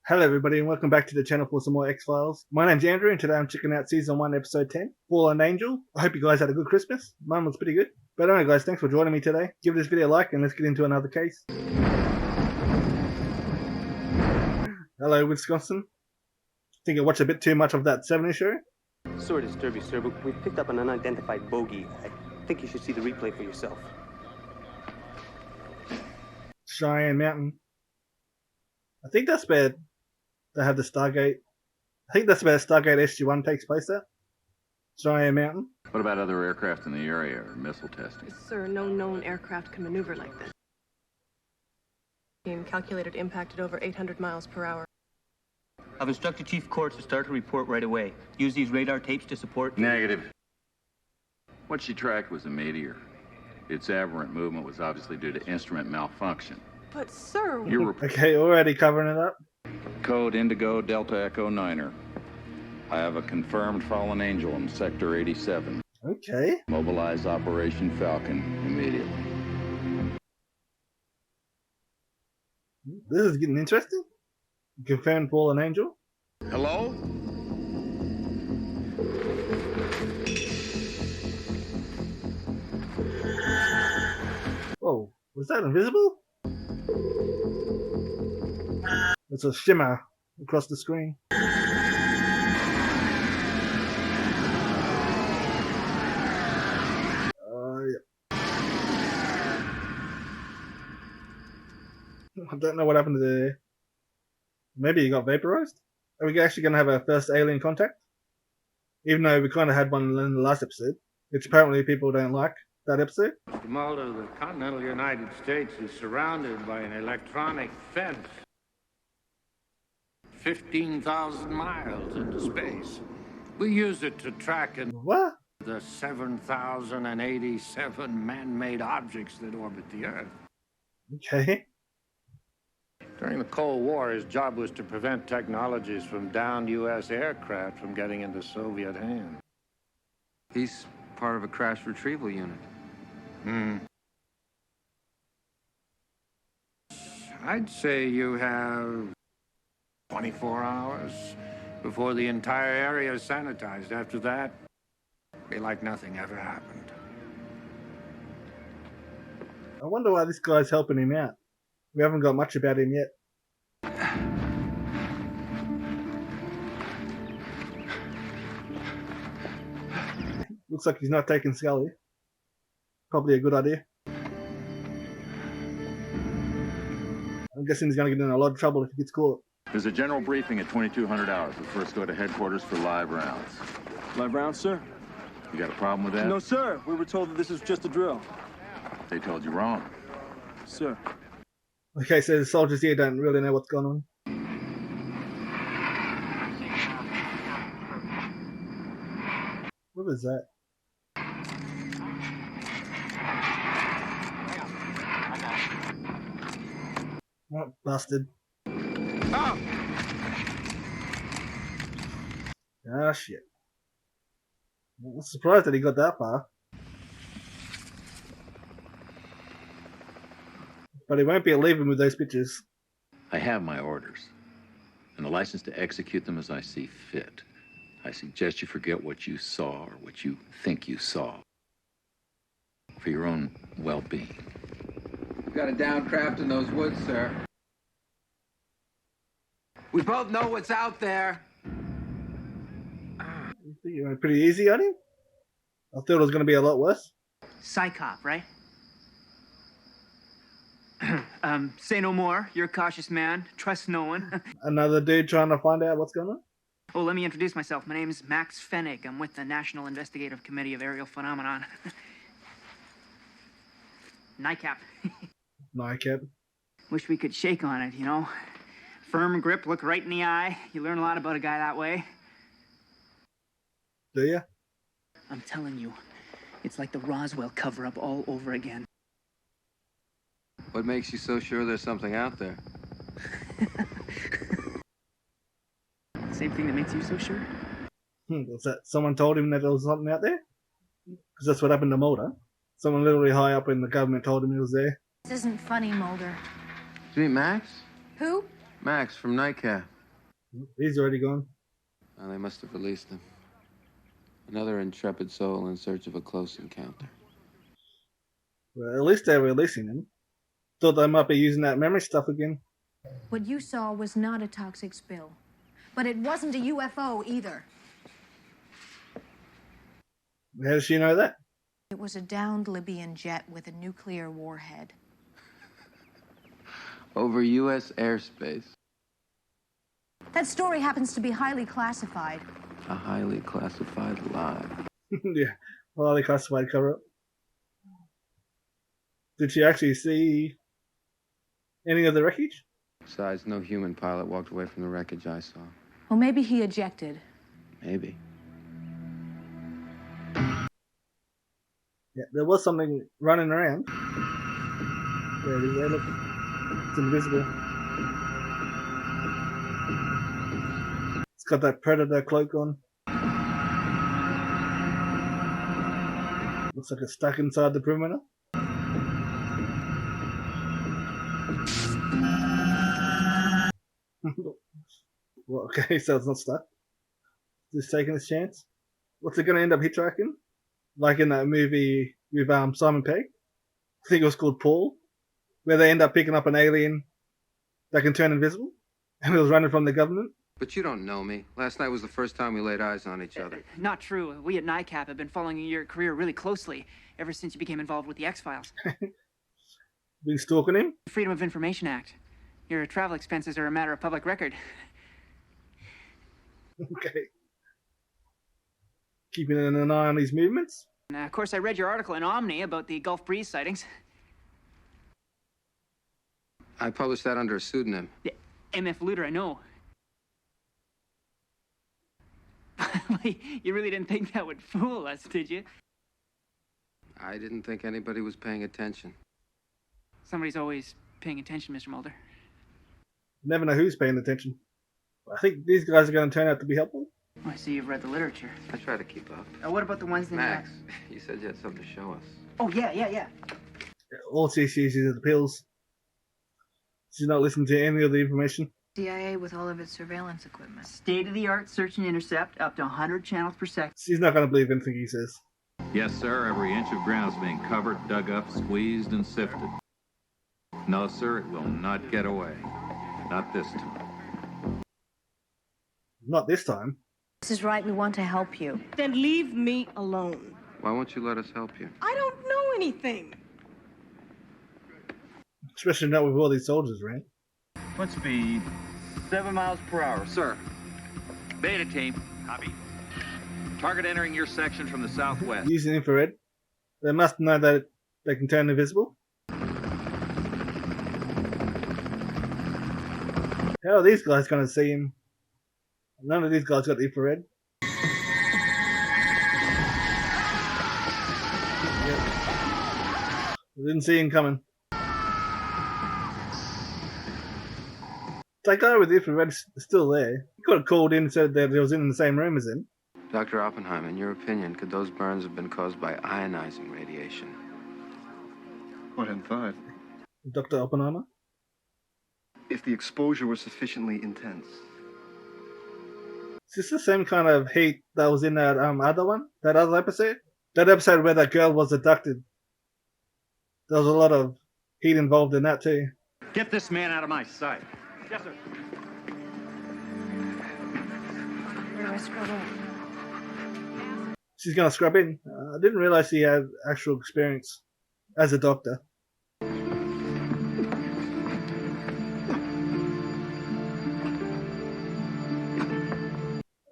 Hello everybody and welcome back to the channel for some more X-Files. My name's Andrew and today I'm checking out Season 1 Episode 10, Fallen Angel. I hope you guys had a good Christmas. Mine was pretty good. But anyway guys, thanks for joining me today. Give this video a like and let's get into another case. Hello Wisconsin. Think I watched a bit too much of that 70s show? Sorry to disturb you, sir, but we've picked up an unidentified bogey. I think you should see the replay for yourself. Cheyenne Mountain. I think that's where they have the Stargate. I think that's where Stargate SG-1 takes place at. Cheyenne Mountain. What about other aircraft in the area or missile testing? Sir, no known aircraft can maneuver like this. Calculated impact at over 800 miles per hour. I've instructed Chief Court to start a report right away. Use these radar tapes to support... Negative. What she tracked was a meteor. Its aberrant movement was obviously due to instrument malfunction. But, sir... Okay, already covering it up. Code Indigo Delta Echo 9er. I have a confirmed fallen angel in Sector 87. Okay. Mobilize Operation Falcon immediately. This is getting interesting. Confirmed Fallen Angel. Hello? Oh, was that invisible? It's a shimmer across the screen. Yeah. I don't know what happened there. Maybe he got vaporized? Are we actually going to have our first alien contact? Even though we kind of had one in the last episode, which apparently people don't like that episode. Mr. Mulder, the continental United States is surrounded by an electronic fence. 15,000 miles into space. We use it to track What? the 7,087 man-made objects that orbit the Earth. Okay. During the Cold War, his job was to prevent technologies from downed U.S. aircraft from getting into Soviet hands. He's part of a crash retrieval unit. I'd say you have 24 hours before the entire area is sanitized. After that, it'd be like nothing ever happened. I wonder why this guy's helping him out. We haven't got much about him yet. Looks like he's not taking Scully. Probably a good idea. I'm guessing he's going to get in a lot of trouble if he gets caught. There's a general briefing at 2200 hours. We'll first go to headquarters for live rounds. Live rounds, sir? You got a problem with that? No, sir. We were told that this is just a drill. They told you wrong. Sir. Okay, so the soldiers here don't really know what's going on. What was that? Oh, busted. Oh! Ah, shit. I was surprised that he got that far. But he won't be leaving with those pictures. I have my orders, and the license to execute them as I see fit. I suggest you forget what you saw or what you think you saw, for your own well-being. We've got a down craft in those woods, sir. We both know what's out there. You think you went pretty easy on him? I thought it was going to be a lot worse. NICAP, right? Say no more. You're a cautious man. Trust no one. Another dude trying to find out what's going on? Oh, let me introduce myself. My name is Max Fenig. I'm with the National Investigative Committee of Aerial Phenomenon. NICAP. NICAP. Wish we could shake on it, you know? Firm grip, look right in the eye. You learn a lot about a guy that way. Do ya? I'm telling you, it's like the Roswell cover-up all over again. What makes you so sure there's something out there? Same thing that makes you so sure? Was that someone told him that there was something out there? Because that's what happened to Mulder. Someone literally high up in the government told him he was there. This isn't funny, Mulder. Did you meet Max? Who? Max from NICAP. He's already gone. Well, they must have released him. Another intrepid soul in search of a close encounter. Well, at least they're releasing him. Thought they might be using that memory stuff again. What you saw was not a toxic spill. But it wasn't a UFO either. How does she know that? It was a downed Libyan jet with a nuclear warhead. Over U.S. airspace. That story happens to be highly classified. A highly classified lie. Yeah, highly classified cover-up. Did she actually see any of the wreckage? Besides, no human pilot walked away from the wreckage I saw. Well, maybe he ejected. Maybe. Yeah, there was something running around. There it is, there, look. It's invisible. It's got that predator cloak on. Looks like it's stuck inside the perimeter. Well, okay, so it's not stuck. Just taking its chance. What's it going to end up hitchhiking? Like in that movie with Simon Pegg? I think it was called Paul, where they end up picking up an alien that can turn invisible, and it was running from the government. But you don't know me. Last night was the first time we laid eyes on each other. Not true. We at NICAP have been following your career really closely ever since you became involved with the X-Files. Been stalking him? Freedom of Information Act. Your travel expenses are a matter of public record. Okay. Keeping an eye on his movements? And, of course, I read your article in Omni about the Gulf Breeze sightings. I published that under a pseudonym. Yeah, MF Luder, I know. You really didn't think that would fool us, did you? I didn't think anybody was paying attention. Somebody's always paying attention, Mr. Mulder. Never know who's paying attention. I think these guys are going to turn out to be helpful. Oh, I see you've read the literature. I try to keep up. What about the ones that... Max, you said you had something to show us. Oh, yeah. All she sees is the pills. She's not listening to any of the information. CIA with all of its surveillance equipment. State-of-the-art search and intercept, up to 100 channels per second. She's not going to believe anything he says. Yes, sir. Every inch of ground is being covered, dug up, squeezed, and sifted. No, sir, it will not get away. Not this time. Not this time. This is right, we want to help you. Then leave me alone. Why won't you let us help you? I don't know anything. Especially not with all these soldiers, right? What speed? 7 miles per hour, sir. Beta team. Copy. Target entering your section from the southwest. Using infrared. They must know that they can turn invisible. How are these guys going to see him? None of these guys got infrared. Yep. Didn't see him coming. That guy with the infrared is still there. He could have called in and said that he was in the same room as him. Dr. Oppenheim, in your opinion, could those burns have been caused by ionizing radiation? 1 in 5. Dr. Oppenheimer? If the exposure was sufficiently intense. Is this the same kind of heat that was in that other one? That other episode? That episode where that girl was abducted. There was a lot of heat involved in that too. Get this man out of my sight. Yes, sir. Where do I scroll in? She's gonna scrub in. I didn't realize she had actual experience as a doctor.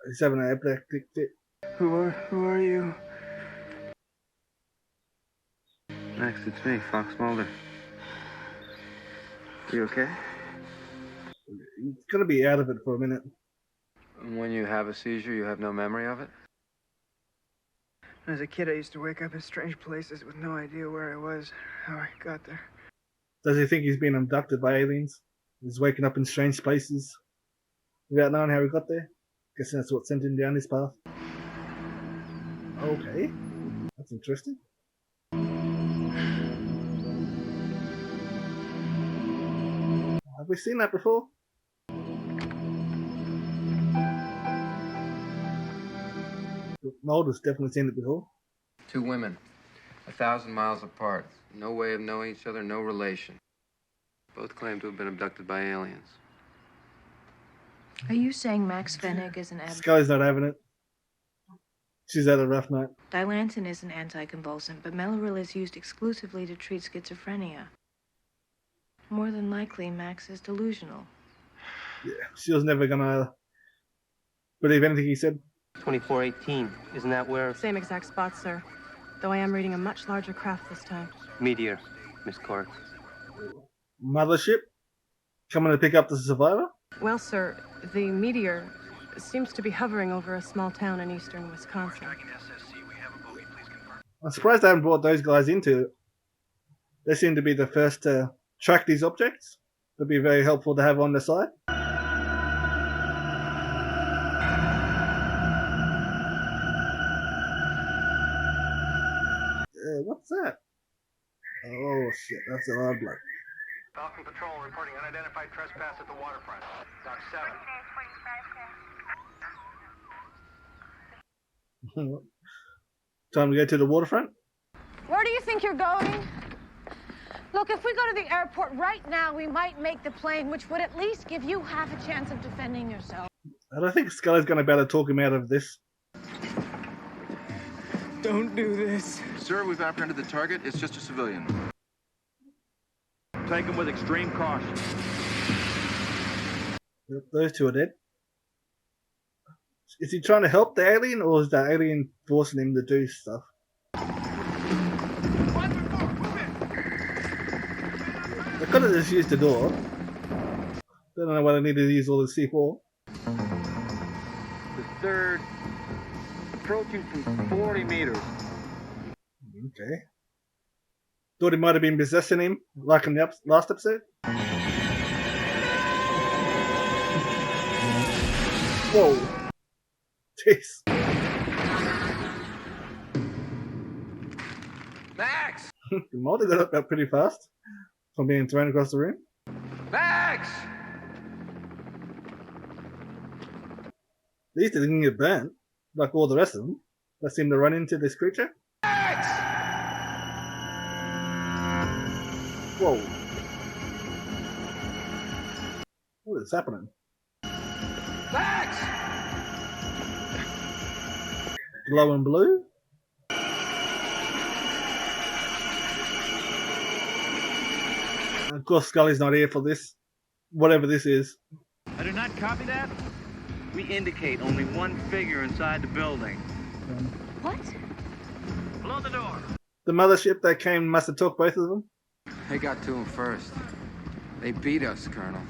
He's having an epileptic fit. Who are you? Max, it's me, Fox Mulder. You okay? He's gonna be out of it for a minute. When you have a seizure, you have no memory of it? As a kid, I used to wake up in strange places with no idea where I was, how I got there. Does he think he's been abducted by aliens? He's waking up in strange places without knowing how he got there? Guessing that's what sent him down this path. Okay. That's interesting. Have we seen that before? Mulder's definitely seen it before. 2 women, 1,000 miles apart. No way of knowing each other, no relation. Both claim to have been abducted by aliens. Are you saying Max Fenig is an Scully's not having it. She's had a rough night. Dilantin is an anticonvulsant, but Meloril is used exclusively to treat schizophrenia. More than likely, Max is delusional. Yeah, she was never gonna believe anything he said. 2418. Isn't that where? Same exact spot, sir. Though I am reading a much larger craft this time. Meteor, Miss Court. Mothership coming to pick up the survivor? Well, sir, the meteor seems to be hovering over a small town in eastern Wisconsin. I'm surprised they haven't brought those guys into it. They seem to be the first to track these objects. That'd be very helpful to have on the side. What's that? Oh shit, that's a lot of blood. Falcon Patrol reporting unidentified trespass at the waterfront. Dock 7. Time to go to the waterfront? Where do you think you're going? Look, if we go to the airport right now, we might make the plane, which would at least give you half a chance of defending yourself. I don't think Scully's going to be able to talk him out of this. Don't do this. Sir, we've apprehended the target. It's just a civilian. Take them with extreme caution. Those two are dead. Is he trying to help the alien, or is the alien forcing him to do stuff? They could have just used the door. Don't know why they needed to use all the C4. The third, approaching from 40 meters. Okay. Thought he might have been possessing him, like in the last episode. Whoa. Jeez. Max! Mulder got up pretty fast from being thrown across the room. Max! At least they didn't get burnt, like all the rest of them. That seemed to run into this creature. Max! Whoa. What is happening? Max! Glowing blue? Of course, Scully's not here for this. Whatever this is. I do not copy that. We indicate only one figure inside the building. What? Below the door. The mothership that came must have took both of them. They got to him first. They beat us, Colonel.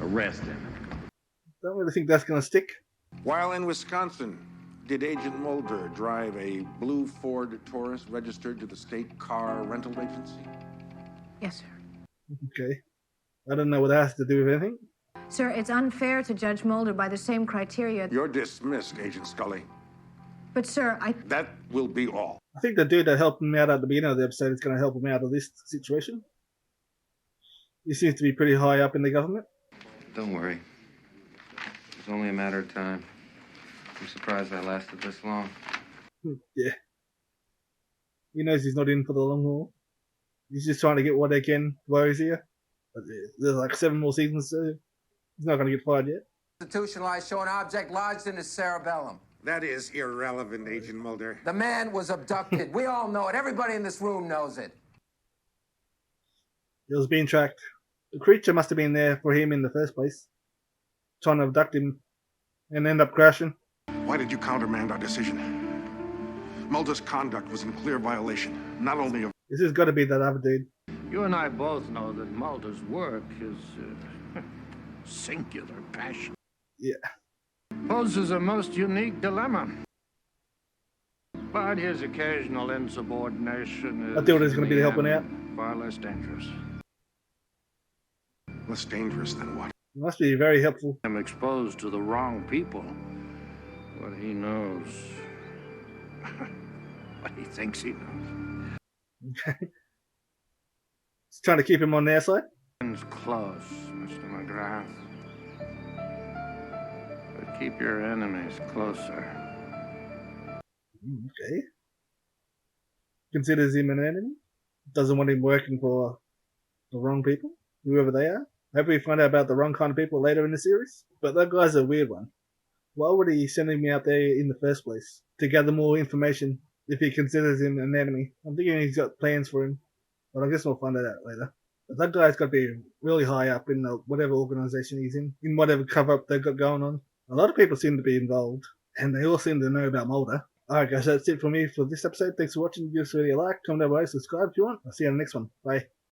Arrest him. Don't really think that's going to stick. While in Wisconsin, did Agent Mulder drive a blue Ford Taurus registered to the state car rental agency? Yes, sir. Okay. I don't know what that has to do with anything. Sir, it's unfair to judge Mulder by the same criteria. You're dismissed, Agent Scully. But, sir, That will be all. I think the dude that helped him out at the beginning of the episode is going to help him out of this situation. He seems to be pretty high up in the government. Don't worry. It's only a matter of time. I'm surprised I lasted this long. Yeah. He knows he's not in for the long haul. He's just trying to get what they can while he's here. But there's like 7 more seasons, so he's not going to get fired yet. Institutionalized, show an object lodged in his cerebellum. That is irrelevant, Agent Mulder. The man was abducted. We all know it. Everybody in this room knows it. He was being tracked. The creature must have been there for him in the first place, trying to abduct him and end up crashing. Why did you countermand our decision? Mulder's conduct was in clear violation, not only of... This has got to be that other dude. You and I both know that Mulder's work is singular passion. Yeah. Poses a most unique dilemma. But his occasional insubordination is... I thought it was going to be helping out. Far less dangerous. Less dangerous than what? It must be very helpful. I'm exposed to the wrong people. What he knows. What he thinks he knows. Okay. He's trying to keep him on their side. It's close, Mr. McGrath. But keep your enemies closer. Okay. Considers him an enemy. Doesn't want him working for the wrong people, whoever they are. Hope we find out about the wrong kind of people later in the series. But that guy's a weird one. Why would he send me out there in the first place? To gather more information if he considers him an enemy. I'm thinking he's got plans for him. But I guess we'll find that out later. But that guy's got to be really high up in whatever organization he's in whatever cover-up they've got going on. A lot of people seem to be involved, and they all seem to know about Mulder. Alright guys, that's it for me for this episode. Thanks for watching. Give this video a like, comment down below, subscribe if you want. I'll see you on the next one. Bye.